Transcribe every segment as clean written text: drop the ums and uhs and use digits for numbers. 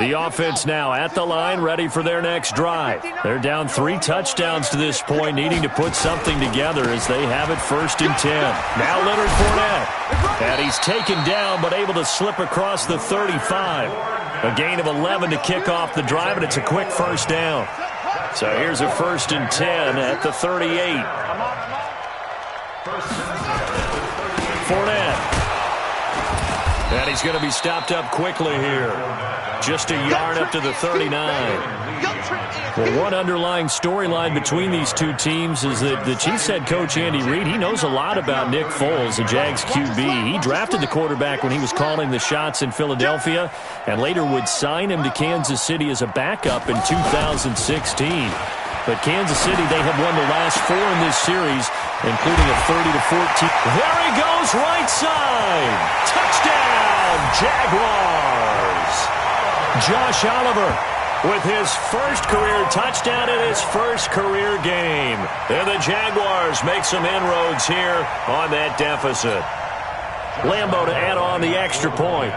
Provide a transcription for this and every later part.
The offense now at the line, ready for their next drive. They're down 3 touchdowns to this point, needing to put something together as they have it 1st and 10. Now Leonard Fournette. And he's taken down, but able to slip across the 35. A gain of 11 to kick off the drive, and it's a quick 1st down. So here's a 1st and 10 at the 38. Fournette. And he's going to be stopped up quickly here. Just a yard up to the 39. Well, one underlying storyline between these two teams is that the Chiefs head coach Andy Reid, he knows a lot about Nick Foles, the Jags QB. He drafted the quarterback when he was calling the shots in Philadelphia and later would sign him to Kansas City as a backup in 2016. But Kansas City, they have won the last 4 in this series, including a 30-14. There he goes, right side. Touchdown, Jaguars. Josh Oliver with his first career touchdown in his first career game. And the Jaguars make some inroads here on that deficit. Lambeau to add on the extra point.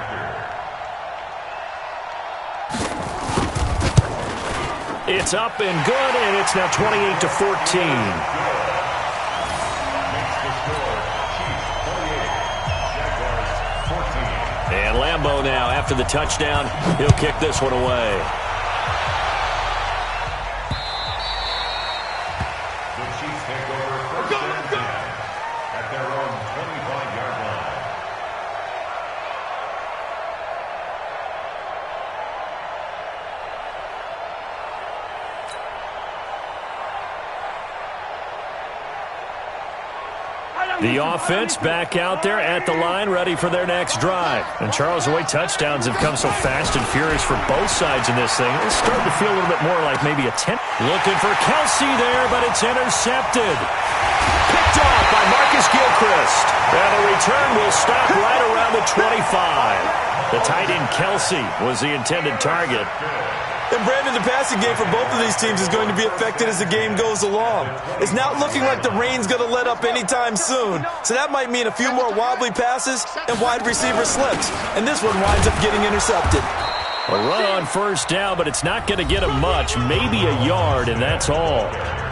It's up and good, and it's now 28-14. And Lambeau now, after the touchdown, he'll kick this one away. The Chiefs take over 1st and 10 at their own 25-yard line. The offense back out there at the line, ready for their next drive. And Charles, the way touchdowns have come so fast and furious for both sides in this thing, it's starting to feel a little bit more like maybe a 10. Looking for Kelsey there, but it's intercepted. Picked off by Marcus Gilchrist. And the return will stop right around the 25. The tight end Kelsey was the intended target. And Brandon, the passing game for both of these teams is going to be affected as the game goes along. It's not looking like the rain's going to let up anytime soon. So that might mean a few more wobbly passes and wide receiver slips. And this one winds up getting intercepted. A run on 1st down, but it's not going to get him much. Maybe a yard, and that's all.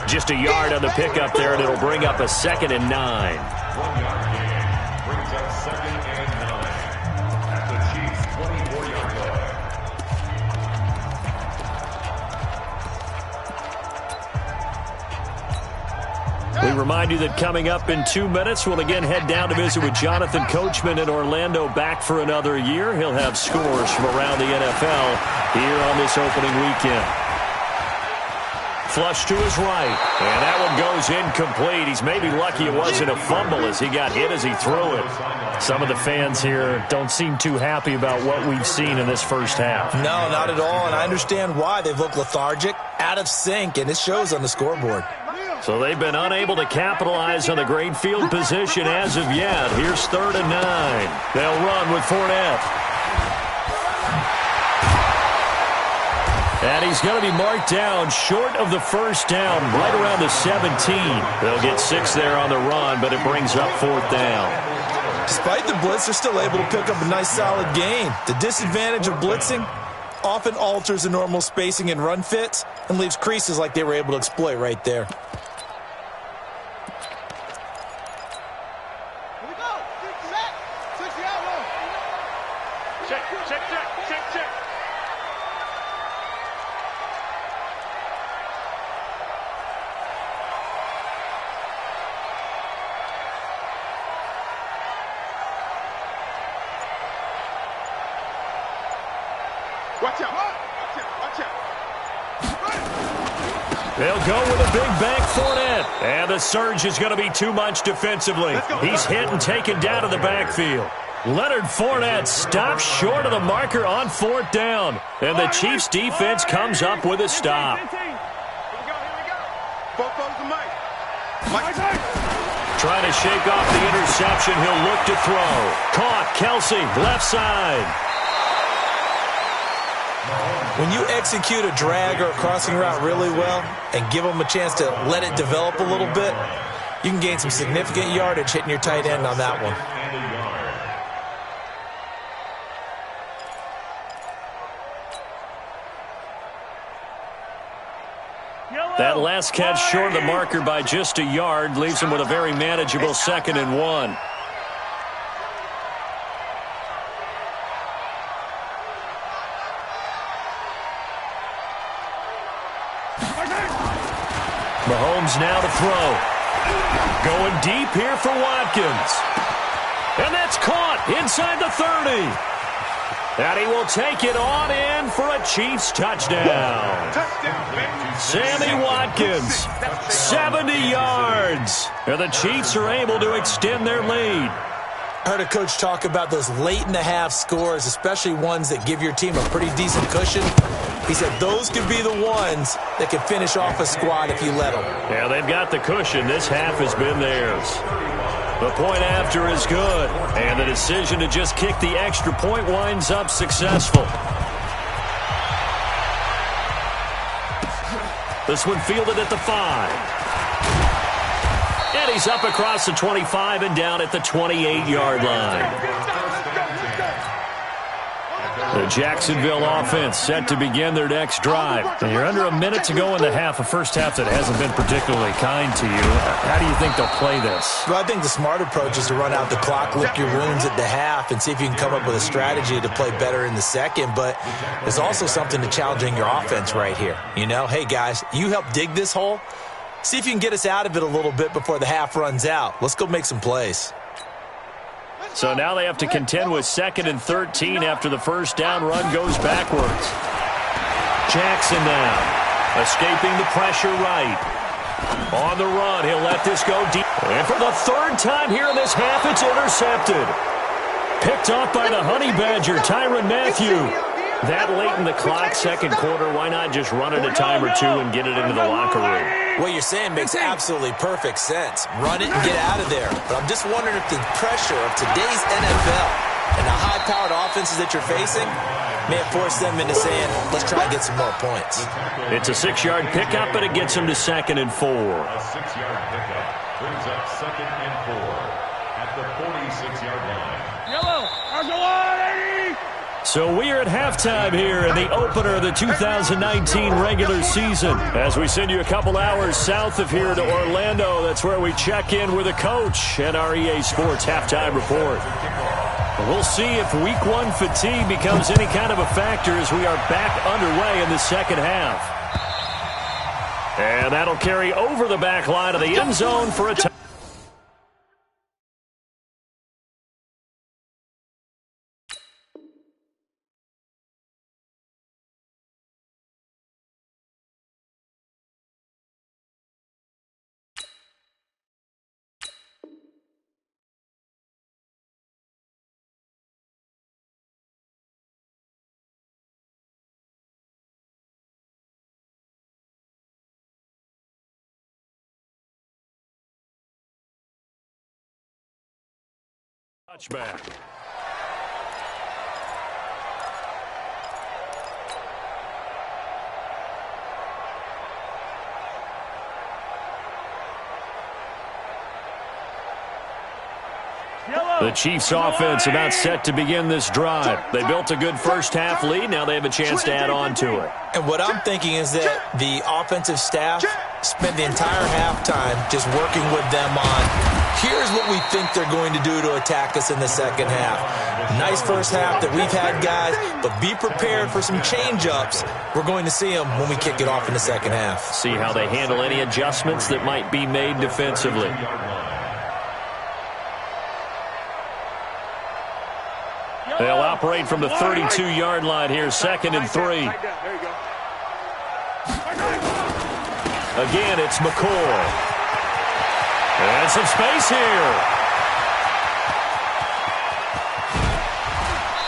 Just a yard on the pickup there, and it'll bring up a 2nd and 9. 1 yard gain brings up 2nd and 9 at the Chiefs' 24-yard line. We remind you that coming up in 2 minutes, we'll again head down to visit with Jonathan Coachman in Orlando, back for another year. He'll have scores from around the NFL here on this opening weekend. Flush to his right, and that one goes incomplete. He's maybe lucky it wasn't a fumble as he got hit as he threw it. Some of the fans here don't seem too happy about what we've seen in this first half. No, not at all, and I understand why. They've looked lethargic, out of sync, and it shows on the scoreboard. So they've been unable to capitalize on the great field position as of yet. Here's 3rd and 9. They'll run with Fournette. And he's going to be marked down short of the 1st down, right around the 17. They'll get 6 there on the run, but it brings up 4th down. Despite the blitz, they're still able to pick up a nice solid gain. The disadvantage of blitzing often alters the normal spacing and run fits and leaves creases like they were able to exploit right there. They'll go with a big bank Fournette. And the surge is going to be too much defensively. He's hit and taken down to the backfield. Leonard Fournette stops short of the marker on 4th down. And the Chiefs defense comes up with a stop. Trying to shake off the interception. He'll look to throw. Caught. Kelsey, left side. When you execute a drag or a crossing route really well and give them a chance to let it develop a little bit, you can gain some significant yardage hitting your tight end on that one. That last catch short of the marker by just a yard leaves him with a very manageable 2nd and 1. Mahomes now to throw. Going deep here for Watkins. And that's caught inside the 30. And he will take it on in for a Chiefs touchdown. Sammy Watkins, 70 yards. And the Chiefs are able to extend their lead. I heard a coach talk about those late-in-the-half scores, especially ones that give your team a pretty decent cushion. He said those could be the ones that could finish off a squad if you let them. Yeah, they've got the cushion. This half has been theirs. The point after is good, and the decision to just kick the extra point winds up successful. This one fielded at the 5. And he's up across the 25 and down at the 28-yard line. The Jacksonville offense set to begin their next drive. And you're under a minute to go in the half, a first half that hasn't been particularly kind to you. How do you think they'll play this? Well, I think the smart approach is to run out the clock, lick your wounds at the half, and see if you can come up with a strategy to play better in the second. But there's also something to challenging your offense right here. You know, hey, guys, you help dig this hole. See if you can get us out of it a little bit before the half runs out. Let's go make some plays. So now they have to contend with 2nd and 13 after the first down run goes backwards. Jackson now, escaping the pressure right. On the run, he'll let this go deep. And for the 3rd time here in this half, it's intercepted. Picked off by the Honey Badger, Tyrann Mathieu. That late in the clock, second quarter, why not just run it a time or two and get it into the locker room? What you're saying makes absolutely perfect sense. Run it and get out of there. But I'm just wondering if the pressure of today's NFL and the high-powered offenses that you're facing may have forced them into saying, let's try and get some more points. It's a 6-yard pickup, but it gets them to 2nd and 4. A 6-yard pickup brings up 2nd and 4 at the 46-yard line. Yellow, So we are at halftime here in the opener of the 2019 regular season. As we send you a couple hours south of here to Orlando, that's where we check in with the coach and our EA Sports halftime report. We'll see if week 1 fatigue becomes any kind of a factor as we are back underway in the second half. And that'll carry over the back line of the end zone for a touchdown. Touchback. The Chiefs offense about set to begin this drive. They built a good first half lead. Now they have a chance to add on to it. And what I'm thinking is that the offensive staff spent the entire halftime just working with them on, here's what we think they're going to do to attack us in the second half. Nice first half that we've had, guys, but be prepared for some change-ups. We're going to see them when we kick it off in the second half. See how they handle any adjustments that might be made defensively. They'll operate from the 32-yard line here, 2nd and 3. Again, it's McCoy. And some space here.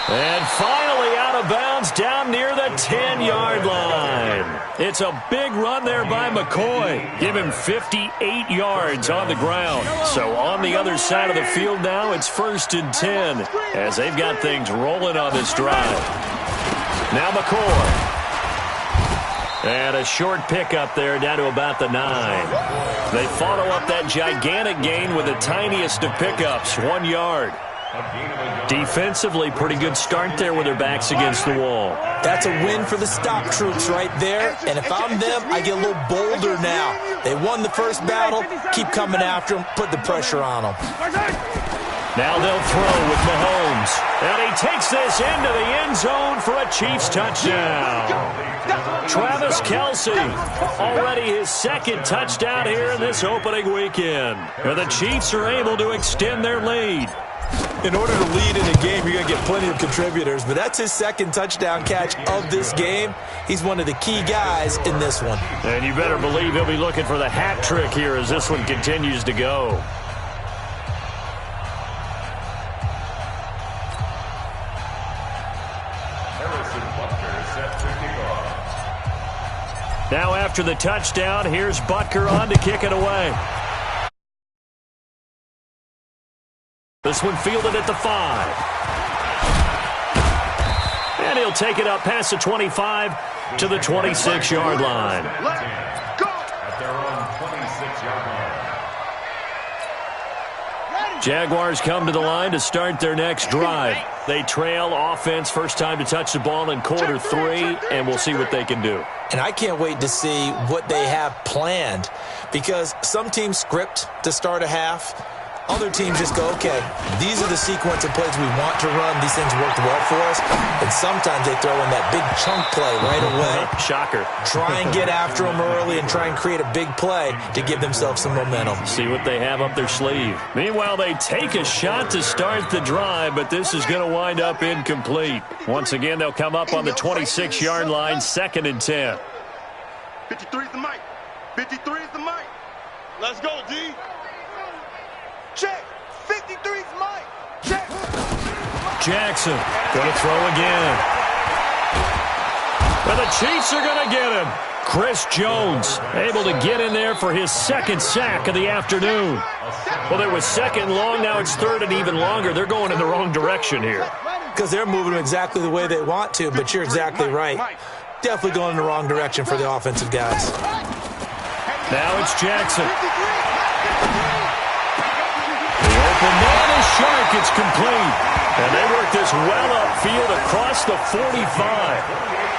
And finally out of bounds down near the 10-yard line. It's a big run there by McCoy. Give him 58 yards on the ground. So on the other side of the field now, it's 1st and 10 as they've got things rolling on this drive. Now McCoy. And a short pickup there down to about the 9. They follow up that gigantic gain with the tiniest of pickups, 1 yard. Defensively, pretty good start there with their backs against the wall. That's a win for the stop troops right there. And if I'm them, I get a little bolder now. They won the first battle. Keep coming after them. Put the pressure on them. Now they'll throw with Mahomes. And he takes this into the end zone for a Chiefs touchdown. Travis Kelce, already his second touchdown here in this opening weekend. And the Chiefs are able to extend their lead. In order to lead in a game, you're going to get plenty of contributors, but that's his second touchdown catch of this game. He's one of the key guys in this one. And you better believe he'll be looking for the hat trick here as this one continues to go. Now after the touchdown, here's Butker on to kick it away. This one fielded at the 5. And he'll take it up past the 25 to the 26-yard line. Let's go! At their own 26-yard line. Jaguars come to the line to start their next drive. They trail offense first time to touch the ball in quarter 3, and we'll see what they can do. And I can't wait to see what they have planned, because some teams script to start a half. Other teams just go, okay, these are the sequence of plays we want to run. These things worked well for us. And sometimes they throw in that big chunk play right away. Shocker. Try and get after them early and try and create a big play to give themselves some momentum. See what they have up their sleeve. Meanwhile, they take a shot to start the drive, but this is going to wind up incomplete. Once again, they'll come up on the 26-yard line, 2nd and 10. 53 is the mic. 53 is the mic. Let's go, D. Check. 53 is Mike. Check. Jackson going to throw again. And the Chiefs are going to get him. Chris Jones able to get in there for his second sack of the afternoon. Well, there was second long. Now it's third and even longer. They're going in the wrong direction here. Because they're moving exactly the way they want to, but you're exactly right. Definitely going in the wrong direction for the offensive guys. Now it's Jackson. The man is sharp. It's complete. And they work this well upfield across the 45.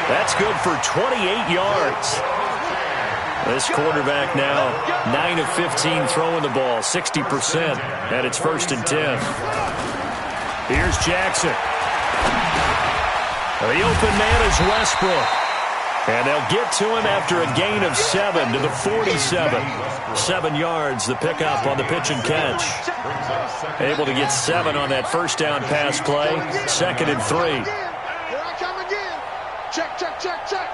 That's good for 28 yards. This quarterback now 9 of 15 throwing the ball, 60%. And it's 1st and 10. Here's Jackson. The open man is Westbrook. And they'll get to him after a gain of 7 to the 47. 7 yards, the pickup on the pitch and catch. Able to get 7 on that first down pass play. 2nd and 3. Here I come again. Check, check, check, check.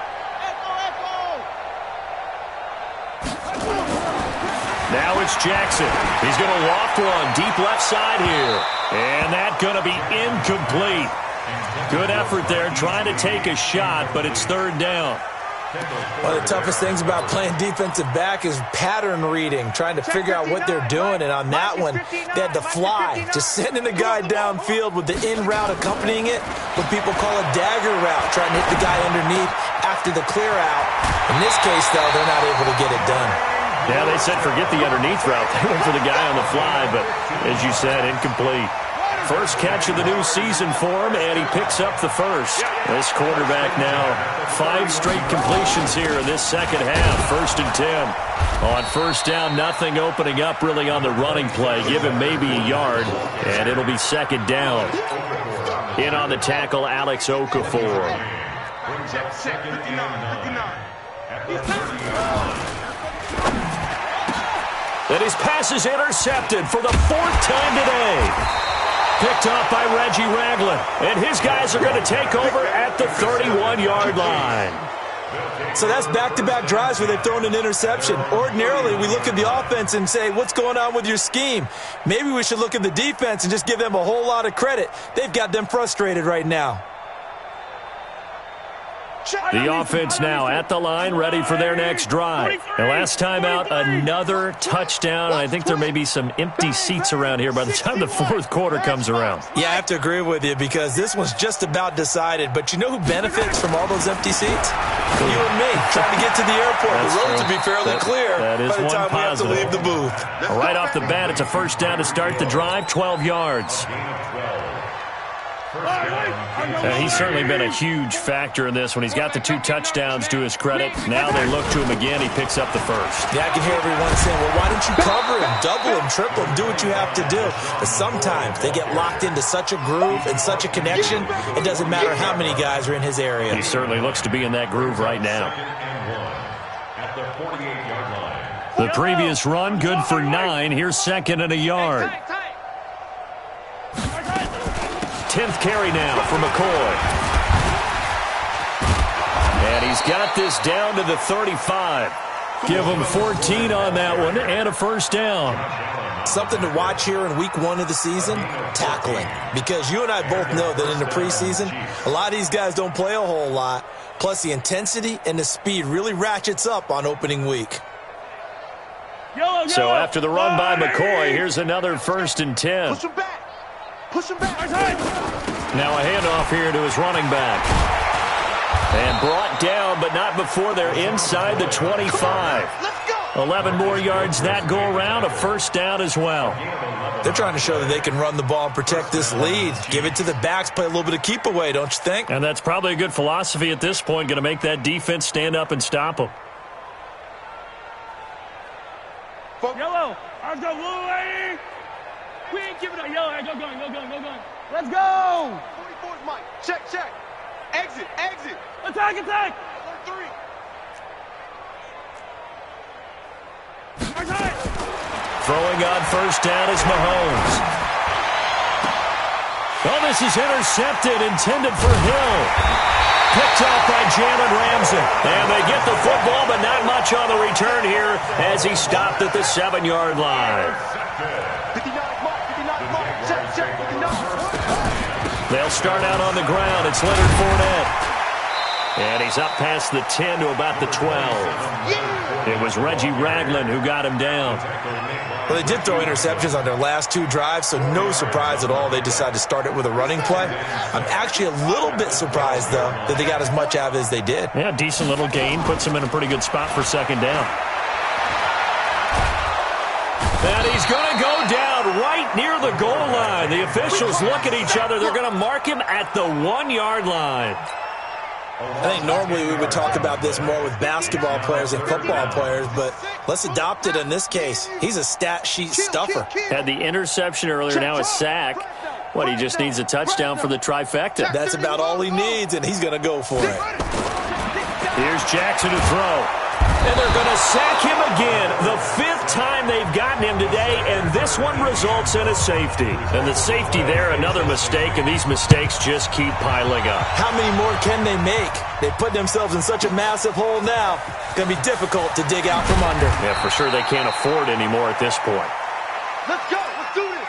Now it's Jackson. He's going to loft one deep left side here. And that's going to be incomplete. Good effort there, trying to take a shot, but it's 3rd down. One of the toughest things about playing defensive back is pattern reading, trying to figure out what they're doing. And on that one, they had to fly, just sending a guy downfield with the in route accompanying it, what people call a dagger route, trying to hit the guy underneath after the clear out. In this case, though, they're not able to get it done. Yeah, they said forget the underneath route. They went for the guy on the fly, but as you said, incomplete. First catch of the new season for him, and he picks up the first. This quarterback now 5 straight completions here in this second half. 1st and 10. On first down, nothing opening up really on the running play. Give him maybe a yard, and it'll be 2nd down. In on the tackle, Alex Okafor. Brings up 2nd and 9. And his pass is intercepted for the 4th time today. Picked off by Reggie Ragland. And his guys are going to take over at the 31-yard line. So that's back-to-back drives where they've thrown an interception. Ordinarily, we look at the offense and say, what's going on with your scheme? Maybe we should look at the defense and just give them a whole lot of credit. They've got them frustrated right now. The offense now at the line, ready for their next drive. And last time out, another touchdown. I think there may be some empty seats around here by the time the fourth quarter comes around. Yeah, I have to agree with you because this one's just about decided. But you know who benefits from all those empty seats? You and me, trying to get to the airport. That's the roads true. will be fairly clear that is by the one time positive. we have to leave the booth. Right off the bat, it's a first down to start the drive, 12 yards. He's certainly been a huge factor in this when he's got the 2 touchdowns to his credit. Now they look to him again. He picks up the first. Yeah, I can hear everyone saying, well, why don't you cover him, double him, triple him, do what you have to do. But sometimes they get locked into such a groove and such a connection, it doesn't matter how many guys are in his area. He certainly looks to be in that groove right now. The previous run, good for 9. Here's second and a yard. 10th carry now for McCoy. And he's got this down to the 35. Give him 14 on that one and a first down. Something to watch here in week 1 of the season, tackling. Because you and I both know that in the preseason, a lot of these guys don't play a whole lot. Plus the intensity and the speed really ratchets up on opening week. So after the run by McCoy, here's another 1st and 10. Push him back. Push him back. Now a handoff here to his running back. And brought down, but not before they're inside the 25. Let's go. 11 more yards that go around, a first down as well. They're trying to show that they can run the ball and protect this lead. Give it to the backs, play a little bit of keep away, don't you think? And that's probably a good philosophy at this point, going to make that defense stand up and stop them. Yellow, let's go, blue lady. We ain't giving up. Yellow, go going, go going, go going. Let's go. 44's Mike. Check. Exit. Attack. 3. Throwing on first down is Mahomes. Oh, this is intercepted, intended for Hill. Picked off by Jalen Ramsey. And they get the football, but not much on the return here as he stopped at the 7-yard line. 59 Mike. Check. 59. They'll start out on the ground. It's Leonard Fournette. And he's up past the 10 to about the 12. It was Reggie Ragland who got him down. Well, they did throw interceptions on their last 2 drives, so no surprise at all they decided to start it with a running play. I'm actually a little bit surprised, though, that they got as much out of it as they did. Yeah, decent little gain. Puts him in a pretty good spot for second down. And he's going to go down right near the goal line. The officials look at each other. They're going to mark him at the 1-yard line. I think normally we would talk about this more with basketball players and football players, but let's adopt it in this case. He's a stat sheet stuffer. Had the interception earlier, now a sack. What, he just needs a touchdown for the trifecta. That's about all he needs, and he's going to go for it. Here's Jackson to throw. And they're going to sack him again. The 5th time they've gotten him today, and this one results in a safety. And the safety there, another mistake, and these mistakes just keep piling up. How many more can they make? They put themselves in such a massive hole now. It's going to be difficult to dig out from under. Yeah, for sure they can't afford anymore at this point. Let's go. Let's do this.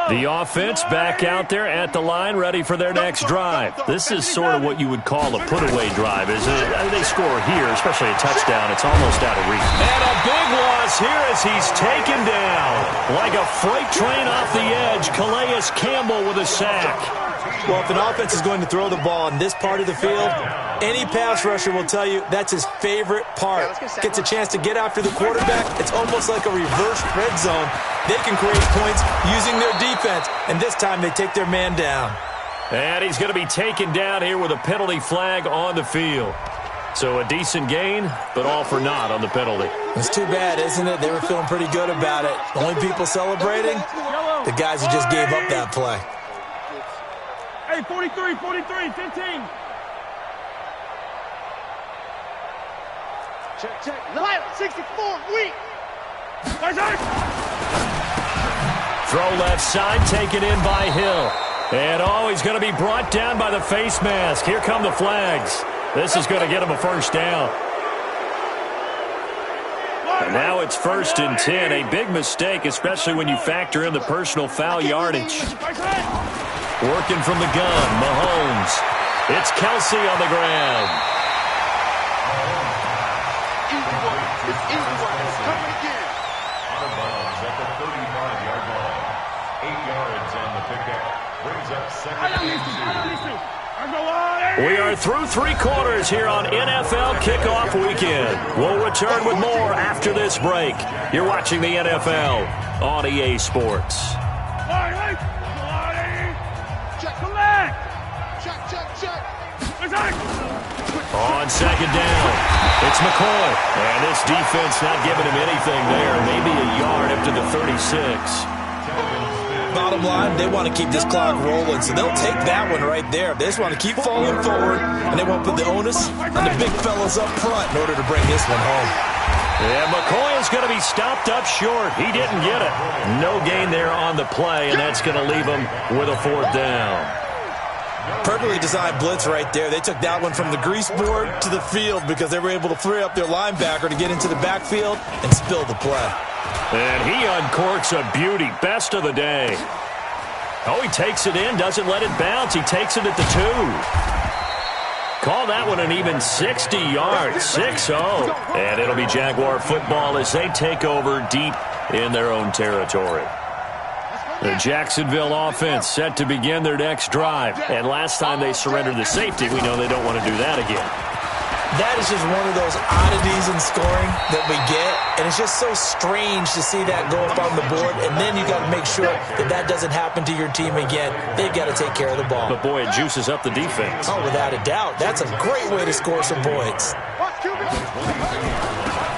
The offense back out there at the line, ready for their next drive. This is sort of what you would call a put-away drive, isn't it? They score here, especially a touchdown. It's almost out of reach. And a big loss here as he's taken down. Like a freight train off the edge, Calais Campbell with a sack. Well, if an offense is going to throw the ball in this part of the field, any pass rusher will tell you that's his favorite part. Gets a chance to get after the quarterback. It's almost like a reverse red zone. They can create points using their defense, and this time they take their man down. And he's going to be taken down here with a penalty flag on the field. So a decent gain, but all for naught on the penalty. It's too bad, isn't it? They were feeling pretty good about it. The only people celebrating, the guys who just gave up that play. Hey, 43, 15. Check. Light 64, weak. Throw left side, taken in by Hill. And he's going to be brought down by the face mask. Here come the flags. This is going to get him a first down. And now Now it's 1st and 10. A big mistake, especially when you factor in the personal foul yardage. Working from the gun, Mahomes. It's Kelsey on the ground. Easy one. It's easy one. It's coming again. Out of bounds at the 35-yard line. 8 yards on the pickup. Brings up 2nd and 2. We are through 3 quarters here on NFL Kickoff Weekend. We'll return with more after this break. You're watching the NFL on EA Sports. On 2nd down, it's McCoy. And this defense not giving him anything there. Maybe a yard up to the 36. Bottom line, they want to keep this clock rolling, so they'll take that one right there. They just want to keep falling forward, and they won't put the onus on the big fellas up front in order to bring this one home. And McCoy is going to be stopped up short. He didn't get it. No gain there on the play, and that's going to leave him with a 4th down. Perfectly designed blitz right there. They took that one from the grease board to the field because they were able to free up their linebacker to get into the backfield and spill the play. And he uncorks a beauty. Best of the day. Oh, he takes it in, doesn't let it bounce. He takes it at the 2. Call that one an even 60 yards. 6-0. And it'll be Jaguar football as they take over deep in their own territory. The Jacksonville offense set to begin their next drive. And last time they surrendered the safety, we know they don't want to do that again. That is just one of those oddities in scoring that we get, and it's just so strange to see that go up on the board, and then you got to make sure that that doesn't happen to your team again. They've got to take care of the ball. But, boy, it juices up the defense. Oh, without a doubt. That's a great way to score some points.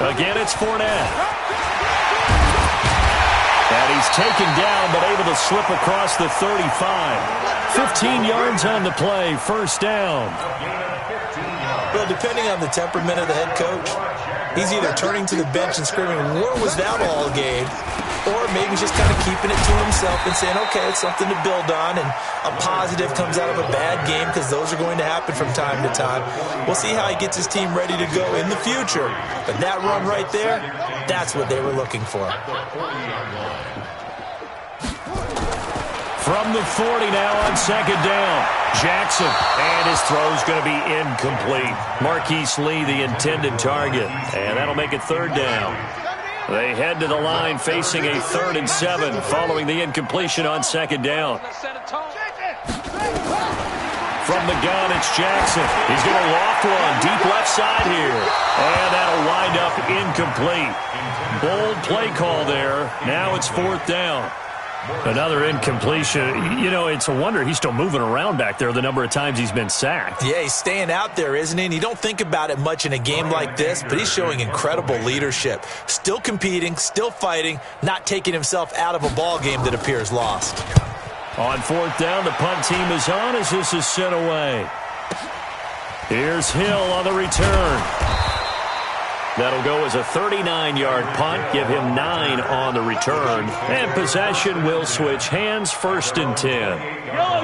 Again, it's Fournette. And he's taken down, but able to slip across the 35. 15 yards on the play, 1st down. Well, depending on the temperament of the head coach, he's either turning to the bench and screaming, "Where was that all game?" Or maybe just kind of keeping it to himself and saying, okay, it's something to build on, and a positive comes out of a bad game because those are going to happen from time to time. We'll see how he gets his team ready to go in the future. But that run right there, that's what they were looking for. From the 40 now on 2nd down. Jackson, and his throw's going to be incomplete. Marquise Lee, the intended target, and that'll make it 3rd down. They head to the line facing a 3rd and 7 following the incompletion on 2nd down. From the gun, it's Jackson. He's going to loft one deep left side here, and that'll wind up incomplete. Bold play call there. Now it's 4th down. Another incompletion. You know, it's a wonder he's still moving around back there the number of times he's been sacked. Yeah, he's staying out there, isn't he? And you don't think about it much in a game like this, but he's showing incredible leadership. Still competing, still fighting, not taking himself out of a ball game that appears lost. On 4th down, the punt team is on as this is sent away. Here's Hill on the return. That'll go as a 39-yard punt, give him 9 on the return. And possession will switch hands, 1st and 10.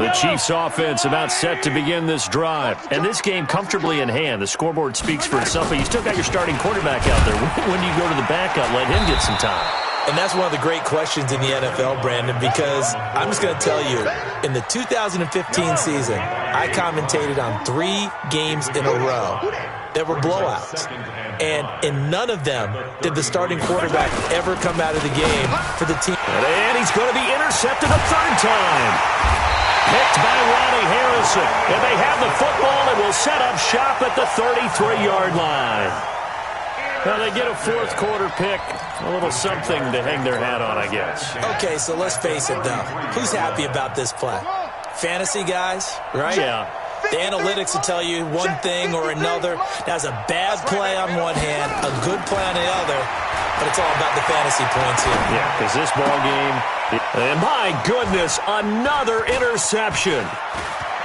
The Chiefs offense about set to begin this drive. And this game comfortably in hand. The scoreboard speaks for itself, but you still got your starting quarterback out there. When do you go to the backup, let him get some time? And that's one of the great questions in the NFL, Brandon, because I'm just going to tell you, in the 2015 season, I commentated on 3 games in a row that were blowouts. And in none of them did the starting quarterback ever come out of the game for the team. And he's going to be intercepted a 3rd time. Picked by Ronnie Harrison. And they have the football and will set up shop at the 33-yard line. Now they get a 4th quarter pick. A little something to hang their hat on, I guess. Okay, so let's face it, though. Who's happy about this play? Fantasy guys, right? Yeah. The analytics will tell you one thing or another. That's a bad play on one hand, a good play on the other, but it's all about the fantasy points here. Yeah, because this ball game, and my goodness, another interception.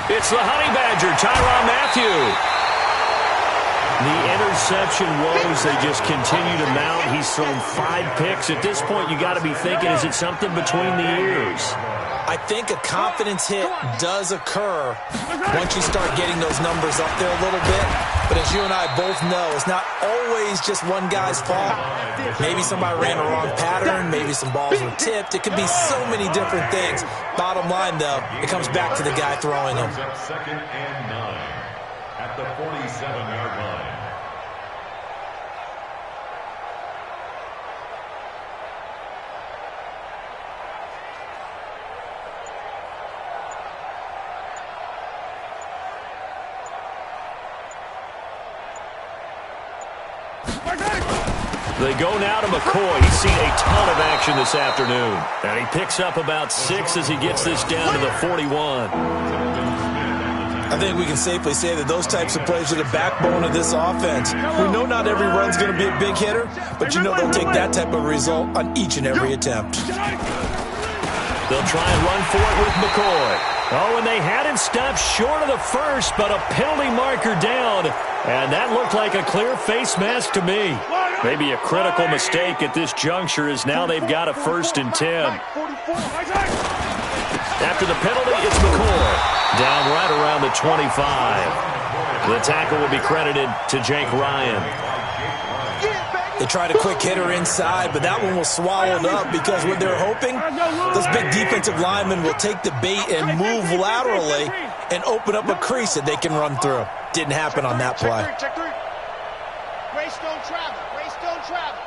It's the Honey Badger, Tyrann Mathieu. The interception woes, they just continue to mount. He's thrown 5 picks. At this point, you got to be thinking, is it something between the ears? I think a confidence hit does occur once you start getting those numbers up there a little bit. But as you and I both know, it's not always just one guy's fault. Maybe somebody ran a wrong pattern. Maybe some balls were tipped. It could be so many different things. Bottom line, though, it comes back to the guy throwing them. Second and 9 at the 47-yard line. They go now to McCoy. He's seen a ton of action this afternoon. And he picks up about 6 as he gets this down to the 41. I think we can safely say that those types of plays are the backbone of this offense. We know not every run's going to be a big hitter, but you know they'll take that type of result on each and every attempt. They'll try and run for it with McCoy. Oh, and they had him stopped short of the first, but a penalty marker down. And that looked like a clear face mask to me. Maybe a critical mistake at this juncture as now they've got a 1st and 10. After the penalty, it's McCoy. Down right around the 25. The tackle will be credited to Jake Ryan. They tried a quick hitter inside, but that one was swallowed up because what they're hoping, those big defensive linemen will take the bait and move laterally and open up a crease that they can run through. Didn't happen on that play. Check 3. Race don't travel. Race don't travel.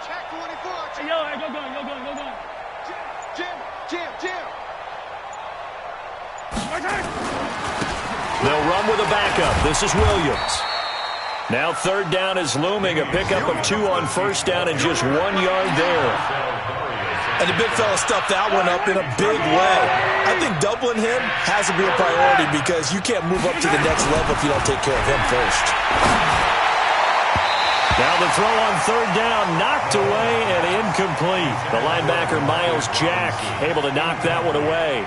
Check 24. Hey, yo, hey, go going, go going, go going. Jim. They'll run with a backup. This is Williams. Now 3rd down is looming. A pickup of 2 on 1st down and just 1 yard there. And the big fella stuffed that one up in a big way. I think doubling him has to be a priority because you can't move up to the next level if you don't take care of him first. Now the throw on 3rd down, knocked away and incomplete. The linebacker, Miles Jack, able to knock that one away.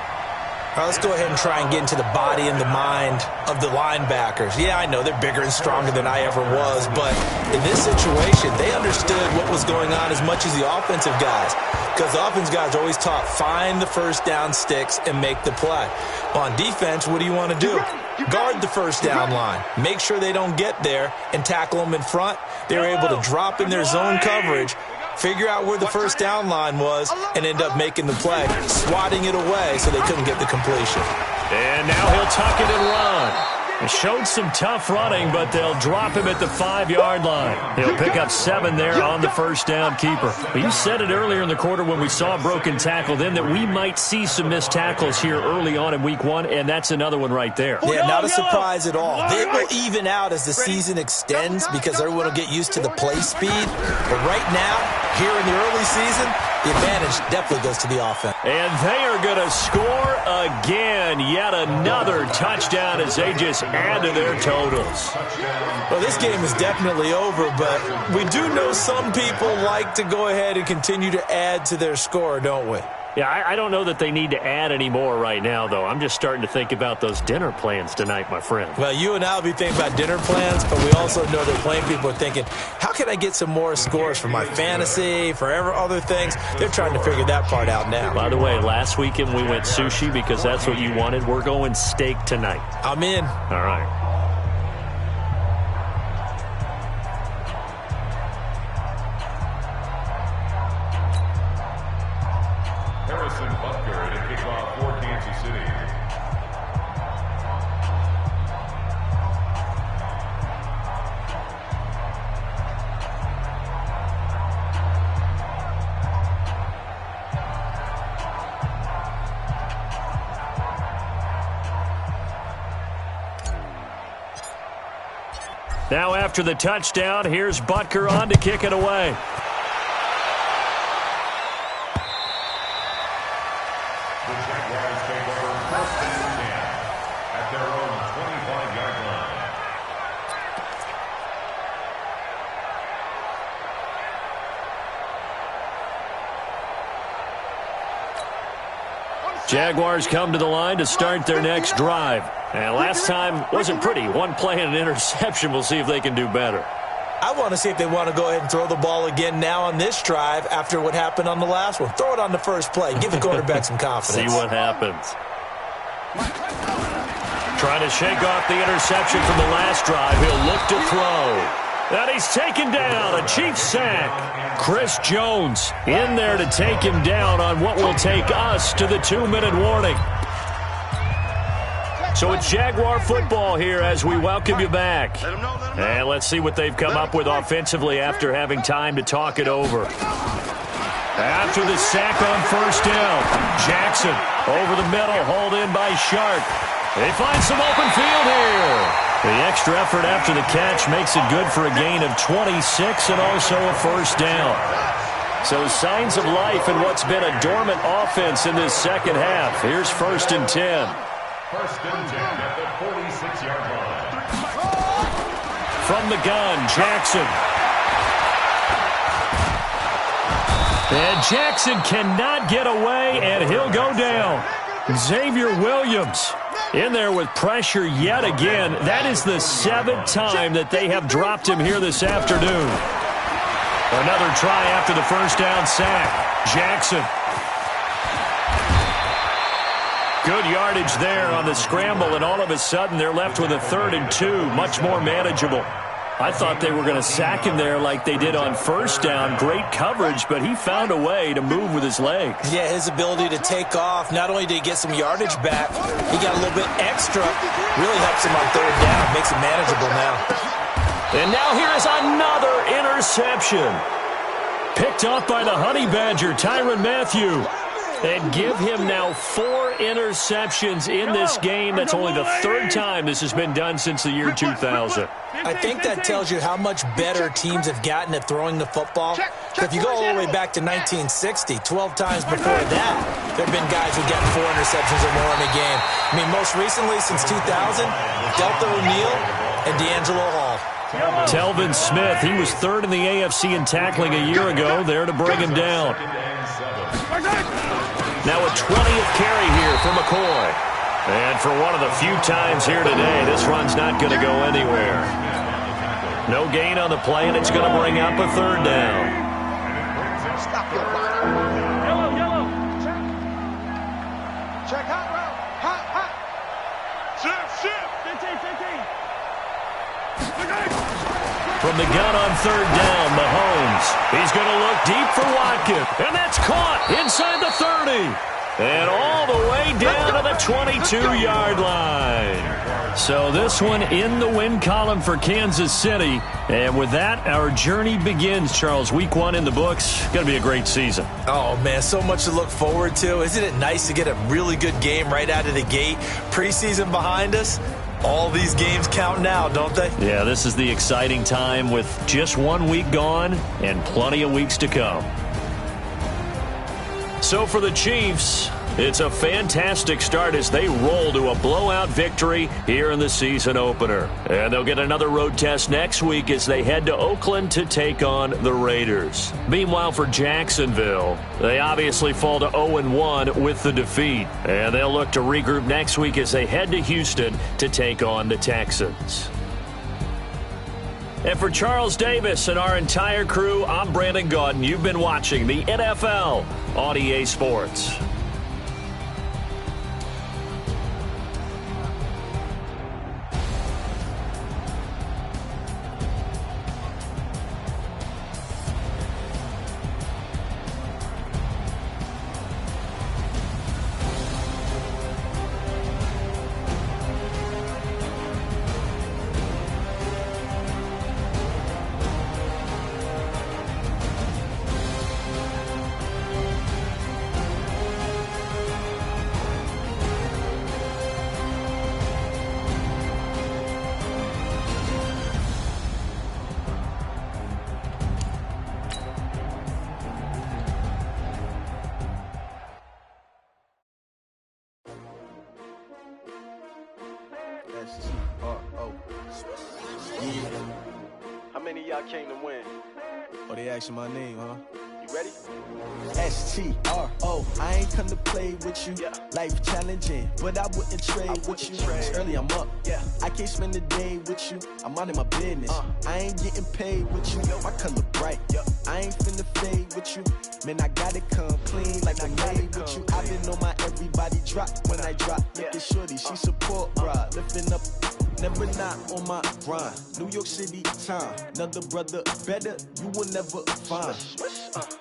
All right, let's go ahead and try and get into the body and the mind of the linebackers. Yeah, I know they're bigger and stronger than I ever was, but in this situation, they understood what was going on as much as the offensive guys. Because the offensive guys are always taught, find the 1st down sticks and make the play. On defense, what do you want to do? Guard the 1st down line. Make sure they don't get there and tackle them in front. They were able to drop in their zone coverage, figure out where the 1st down line was, and end up making the play, swatting it away so they couldn't get the completion. And now he'll tuck it and run. He showed some tough running, but they'll drop him at the 5-yard line. He'll pick up 7 there on the 1st down keeper. But you said it earlier in the quarter when we saw a broken tackle then that we might see some missed tackles here early on in week 1, and that's another one right there. Yeah, not a surprise at all. It will even out as the season extends because everyone will get used to the play speed. But right now, here in the early season, the advantage definitely goes to the offense. And they are going to score again. Yet another touchdown as they just add to their totals. Well, this game is definitely over, but we do know some people like to go ahead and continue to add to their score, don't we? Yeah, I don't know that they need to add any more right now, though. I'm just starting to think about those dinner plans tonight, my friend. Well, you and I will be thinking about dinner plans, but we also know that playing people are thinking, how can I get some more scores for my fantasy, for other things? They're trying to figure that part out now. By the way, last weekend we went sushi because that's what you wanted. We're going steak tonight. I'm in. All right. Now after the touchdown, here's Butker on to kick it away. The Jaguars take over 1st and 10 at their own 25-yard line. Jaguars come to the line to start their next drive. And last time wasn't pretty. One play and an interception. We'll see if they can do better. I want to see if they want to go ahead and throw the ball again now on this drive after what happened on the last one. Throw it on the first play. Give the quarterback some confidence. See what happens. Trying to shake off the interception from the last drive. He'll look to throw. And he's taken down. A Chiefs sack. Chris Jones in there to take him down on what will take us to the 2-minute warning. So it's Jaguar football here as we welcome you back. And let's see what they've come up with offensively after having time to talk it over. After the sack on first down, Jackson over the middle, hauled in by Sharp. They find some open field here. The extra effort after the catch makes it good for a gain of 26 and also a first down. So signs of life in what's been a dormant offense in this second half. Here's 1st and 10. First and 10 at the 46-yard line. From the gun, Jackson. And Jackson cannot get away, and he'll go down. Xavier Williams in there with pressure yet again. That is the 7th time that they have dropped him here this afternoon. Another try after the first down sack. Jackson. Good yardage there on the scramble, and all of a sudden they're left with a 3rd and 2, much more manageable. I thought they were going to sack him there like they did on first down. Great coverage, but he found a way to move with his legs. Yeah, his ability to take off, not only did he get some yardage back, he got a little bit extra. Really helps him on 3rd down, makes it manageable now. And now here is another interception. Picked off by the Honey Badger, Tyrann Mathieu. And give him now 4 interceptions in this game. That's only the 3rd time this has been done since the year 2000. I think that tells you how much better teams have gotten at throwing the football. If you go all the way back to 1960, 12 times before that, there have been guys who got 4 interceptions or more in a game. I mean, most recently, since 2000, Delta O'Neal and D'Angelo Hall. Telvin Smith, he was 3rd in the AFC in tackling a year ago, there to bring him down. Now a 20th carry here for McCoy. And for one of the few times here today, this run's not going to go anywhere. No gain on the play, and it's going to bring up a 3rd down. Stop your line. Yellow. Check hot route. Hot. Shift. 15. From the gun on 3rd down, Mahomes. He's going to look deep for Watkins. And that's caught inside the 30. And all the way down to the 22-yard line. So this one in the win column for Kansas City. And with that, our journey begins, Charles. Week 1 in the books. Going to be a great season. Oh, man, so much to look forward to. Isn't it nice to get a really good game right out of the gate? Preseason behind us. All these games count now, don't they? Yeah, this is the exciting time with just 1 week gone and plenty of weeks to come. So for the Chiefs, it's a fantastic start as they roll to a blowout victory here in the season opener. And they'll get another road test next week as they head to Oakland to take on the Raiders. Meanwhile, for Jacksonville, they obviously fall to 0-1 with the defeat. And they'll look to regroup next week as they head to Houston to take on the Texans. And for Charles Davis and our entire crew, I'm Brandon Gaudin. You've been watching the NFL on EA Sports. How many of y'all came to win? Oh, they asking my name, huh? You Ready? STRO, I ain't come to play with you. Life challenging, but I wouldn't trade with you. It's early, I'm up. I can't spend the day with you. I'm out of my business. I ain't getting paid with you. My color bright. I ain't finna fade with you. Man, I gotta come clean like I made with you. I been on my everybody drop when I drop. Look at shorty, she support, bruh. Lifting up. Never not on my grind. New York City time. Another brother better, you will never find.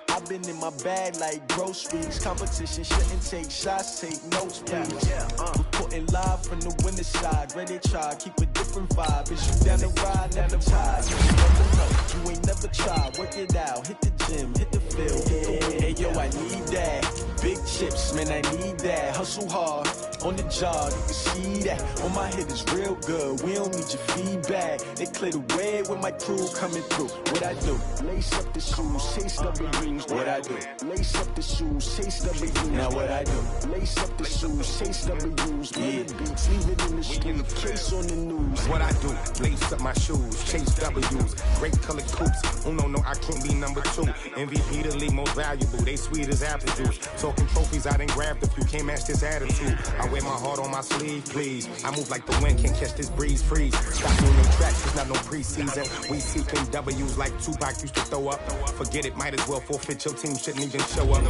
I've been in my bag like groceries. Competition shouldn't take shots, take notes, please. Reporting live from the winter side. Ready to try, keep a different vibe. Is you down the ride, never tired. You never know, you ain't never tried. Work it out, hit the gym, hit the field, hit the wind. Hey yo, I need that. Big chips, man, I need that. Hustle hard, on the job, you can see that. On my head is real good, we don't need your feedback. They clear the way when my crew coming through. What I do? Lace up the shoes, chase W's. What I do? Lace up the shoes, chase W's. Now what I do? Lace up the shoes, chase W's. Million beats, leave it in the street, case on the news. What I do? Lace up my shoes, chase W's. Great colored coops. Oh no, I can't be number 2. MVP the league most valuable. They sweet as apple juice. Talking trophies, I done grabbed a few. Can't match this attitude. I wear my heart on my sleeve, please. I move like the wind, can't catch this breeze, freeze. Stop doing no tracks, it's not no preseason. We seeking W's like Tupac used to throw up. Forget it, might as well forfeit. Your team shouldn't even show up.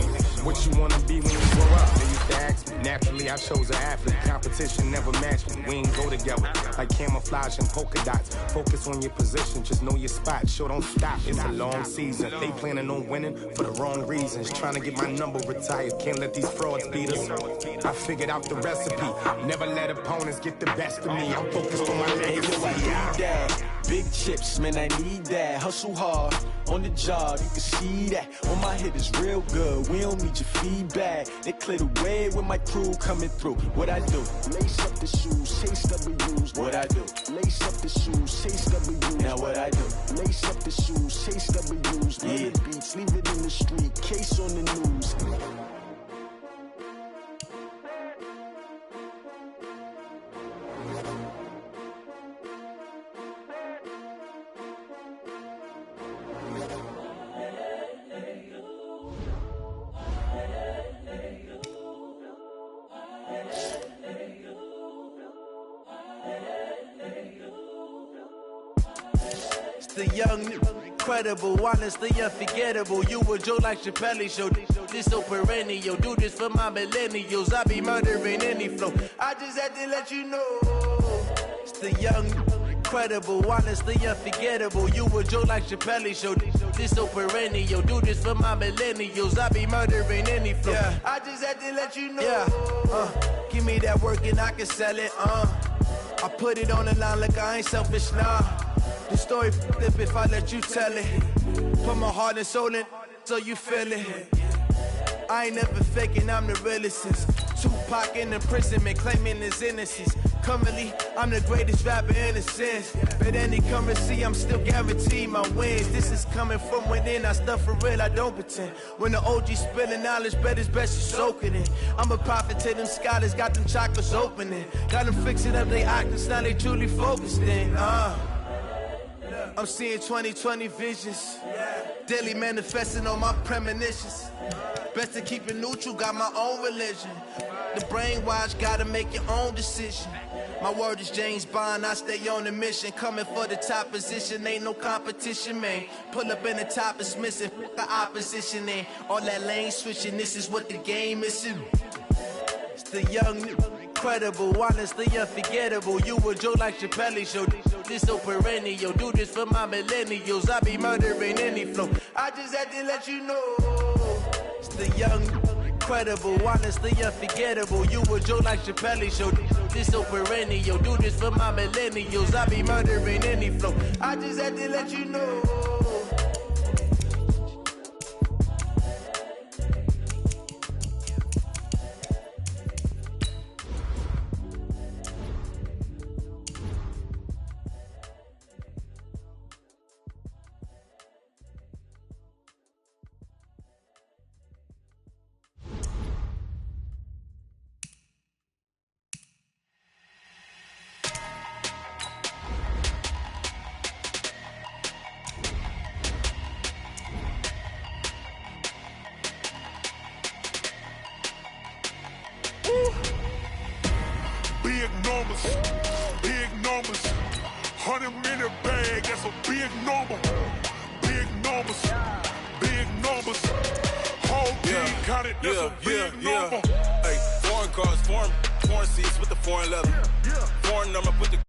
What you wanna be when you grow up? They used to ask me. Naturally, I chose an athlete. Competition never matched me. We ain't go together like camouflage and polka dots. Focus on your position, just know your spot. Sure, don't stop. It's a long season. They planning on winning for the wrong reasons. Trying to get my number retired. Can't let these frauds beat us. I figured out the recipe. Never let opponents get the best of me. I'm focused on my legacy. Hey, yo, I need that. Big chips, man, I need that. Hustle hard, on the job, you can see that. On my head is real good, we don't need your feedback. They clear the way when my crew coming through. What I do? Lace up the shoes, chase W's. What I do? Lace up the shoes, chase W's. Now what I do? Lace up the shoes, chase W's. Million beats, leave it in the street, case on the news. The young, incredible, honestly unforgettable. You a joke like Chappelle show. This so perennial. Do this for my millennials. I be murdering any flow. I just had to let you know. It's the young, incredible, honestly unforgettable. You a joke like Chappelle show. This so perennial. Do this for my millennials. I be murdering any flow. I just had to let you know. Give me that work and I can sell it. I put it on the line like I ain't selfish now. The story flip if I let you tell it. Put my heart and soul in so you feel it. I ain't never faking, I'm the realest since Tupac in imprisonment, claiming his innocence. Currently, I'm the greatest rapper in a sense. But any currency, I'm still guaranteed my wins. This is coming from within, I stuff for real, I don't pretend. When the OG spilling knowledge, bet it's best you soak it in. I'm a prophet to them scholars, got them chakras opening. Got them fixing up they octaves, now they truly focused in. I'm seeing 2020 visions. Daily manifesting on my premonitions. Best to keep it neutral, got my own religion. The brainwash, gotta make your own decision. My word is James Bond, I stay on a mission. Coming for the top position, ain't no competition, man. Pull up in the top, it's missing, fuck the opposition, and all that lane switching, this is what the game is. It's the young, incredible, honestly unforgettable. You a joke like Chappelle show. This so perennial. Do this for my millennials. I be murdering any flow. I just had to let you know. It's the young, incredible, honestly unforgettable. You a joke like Chappelle show. This so perennial. Do this for my millennials. I be murdering any flow. I just had to let you know. numbers, big numbers. 100 minute bag, that's a big number. Big numbers, big numbers. Whole team counted, that's a big number. Hey, foreign cars, foreign seats with the foreign leather. Foreign number, put the